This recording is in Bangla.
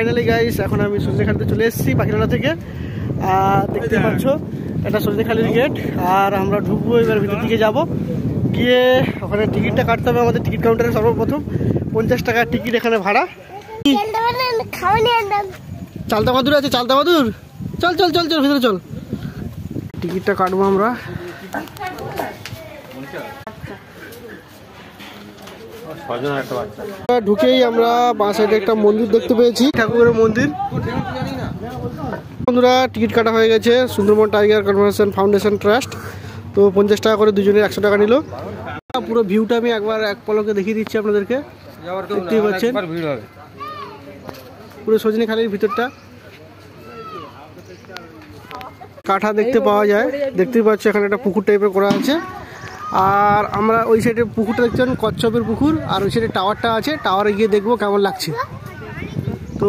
ফাইনালি গাইস এখন আমি সজনেখালিতে চলে এসেছি পাখিরালয় থেকে। আর দেখতে পাচ্ছ এটা সজনেখালির গেট। আর আমরা ঢুকবো, এবার ভিতর দিকে যাব, গিয়ে ওখানে টিকিটটা কাটতে হবে আমাদের টিকিট কাউন্টারে। সর্বপ্রথম 50 টাকার টিকিট এখানে ভাড়া। চালতা বাদুর আছে, চালতা বাদুর, চল চল চল চল ভিতরে চল। টিকিটটা কাটবো আমরা। ঢুকেই আমরা বাঁ সাইডে একটা মন্দির দেখতে পেয়েছি, ঠাকুরের মন্দির। বন্ধুরা টিকিট কাটা হয়ে গেছে Sundarban tiger conservation foundation trust. তো 50 টাকা করে দুজনের 100 টাকা নিল। পুরো ভিউটা আমি একবার এক পলকে দেখিয়ে দিচ্ছি আপনাদেরকে, দেখতেই পাচ্ছেন পুরো সজনেখালির ভিতরটা। কাঠা দেখতে পাওয়া যায়, দেখতেই পাচ্ছ এখানে একটা পুকুর টাইপের করা আছে। আর আমরা ওই সাইডে পুকুরটা দেখছেন কচ্ছপের পুকুর, আর ওই সাইডে টাওয়ারটা আছে, টাওয়ারে গিয়ে দেখবো কেমন লাগছে। তো